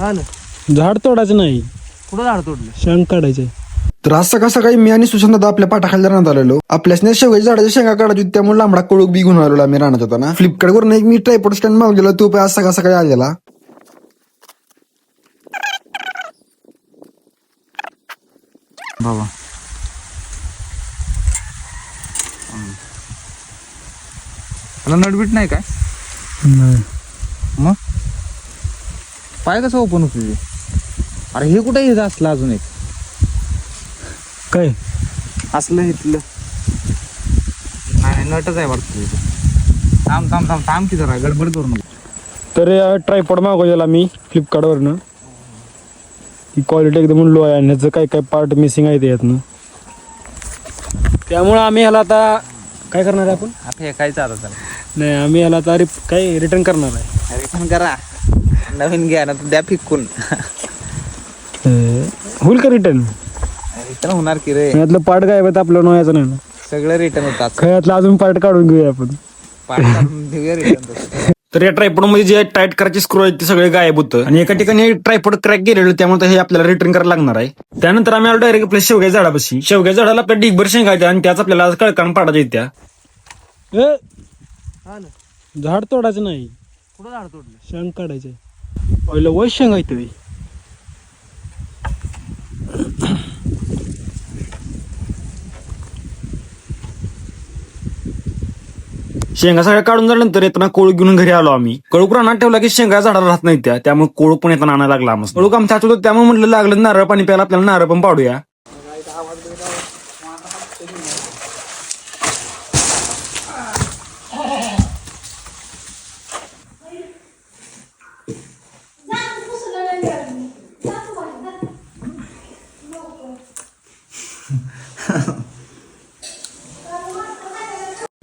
हा ना, झाड तोडायचं नाही, कुठं झाड तोडलं? शेंग काढायचे. तर आज सकाळ सकाळी मी आणि सुशांत दादा आपल्या पाठाखाली राहण्यात आलेलो. आपल्यासने शेवगाच्या झाडाच्या शेंगा काढायची होती, त्यामुळे लांबडा कोळूक बी घेऊन आलेलो आम्ही राहण्यात होता. फ्लिपकार्ट वरून एक मी ट्रायपॉड स्टँड मागवलेला, तो पण आज सकाळ सकाळी आलेला. बाबा मला नटबीट नाही काय? नाही मग पाय कसं ओपन होत तुझे? अरे हे कुठे येत असलं अजून एक काय असलं इथलं नाही, नटच आहे वाटतं तुझं. थांब थांब थांब थांब की जरा गडबड करू नको. तर ट्रायपॉड मागवलेला मी फ्लिपकार्टवरनं. ती क्वालिटी एकदम लो आहे आणि ह्याचं काय काय पार्ट मिसिंग आहे त्यातनं. त्यामुळं आम्ही ह्याला आता काय करणार आहे आपण? फेकायचं आता त्याला. नाही, आम्ही ह्याला आता काय रिटर्न करणार आहे. रिटर्न करा, नवीन घ्या ना, द्या फिकून. होईल का रिटर्न? रिटर्न होणार की रे, यातलं पार्ट काय आहे आपलं नव्याचं नाही ना. सगळं रिटर्न होतात. खयातलं अजून पार्ट काढून घेऊया आपण. पार्ट काढून देऊया रिटर्न. तर या ट्रायपॉड मध्ये जे टाईट करायचे स्क्रू आहेत ते सगळे गायब होतं आणि एका ठिकाणी ट्रायपॉड क्रॅक गेलेलं, त्यामुळे हे आपल्याला रिटर्न करायला लागणार आहे. त्यानंतर आम्ही आलो डायरेक्ट आपल्या शेवग्या झाडापाशी. शेवग्या झाडाला आपल्या डिगभर शेंगायच्या आणि त्याच आपल्याला कळकान पाडायच्या येत्या. हा ना, झाड तोडायचं नाही, कुठं झाड तोडलं? शेंग काढायचे. पहिलं वय शेंग आहे तुम्ही. शेंगा सगळ्या काढून झाल्यानंतर येताना कोळू घेऊन घरी आलो आम्ही. कळूक रानात ठेवला की शेंगा झाडाला राहत नाही त्यामुळे कोळू पण येताना आणायला लागला. आम्हाला कळूक आमच्या हातात होतं, त्यामुळे म्हटलं लागलं नारळ पाणी प्यायला, आपल्याला नारळ पण पाडूया.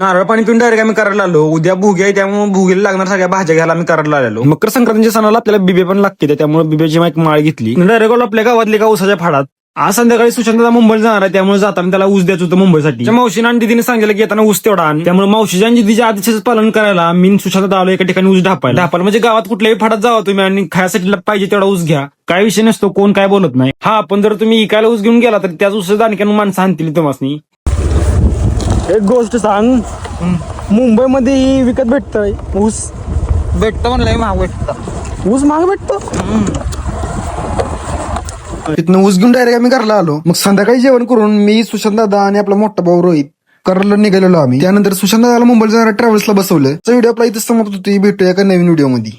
नारळ पाणी पिऊन डायरेक्ट आम्ही करायला आलो. उद्या भुगे आहे, त्यामुळे भुगेला लागणार सगळ्या भाज्या घ्यायला आम्ही करायला आलेलो. मकर संक्रांतीच्या सणाला आपल्याला बिबे पण लागते, त्यामुळे बिबेची एक माळ घेतली. डायरेक्ट आपल्या गावातले का ऊसाच्या फाडात. आज संध्याकाळी सुशांतदा मुंबईला जाणार आहे, त्यामुळे जाताना त्याला ऊस द्यायचं होतं मुंबईसाठी. मावशीने आणि दिदीने सांगितलं की येताना ऊस तेवढा आण. त्यामुळे मावशीच्या आणि दिदीच्या आदेशाचं पालन करायला मी सुशांतदा आलो एका ठिकाणी ऊस ढापायला. म्हणजे गावात कुठल्याही फाडात जावा तुम्ही आणि खायसाठी पाहिजे तेवढा ऊस घ्या, काय विषय नसतो, कोण काय बोलत नाही. हा, पण जर तुम्ही इकायला ऊस घेऊन गेला तर त्याच ऊस आणखी माणसं आणतील तुम्हाला. एक गोष्ट सांग, मुंबईमध्ये विकत भेटतंय ऊस? भेटतं म्हणलंय, महाग भेटतं. ऊस महाग भेटतो. तिथनं ऊस घेऊन डायरेक्ट आम्ही घरला आलो. मग संध्याकाळी जेवण करून मी, सुशांत दादा आणि आपला मोठा भाऊ रोहित करायला निघालेलो आम्ही. त्यानंतर सुशांत दादाला मुंबईला जाणाऱ्या ट्रॅव्हल्सला बसवलं. व्हिडिओ आपला इथं समाप्त होती. भेटूया एका नवीन व्हिडिओ मध्ये.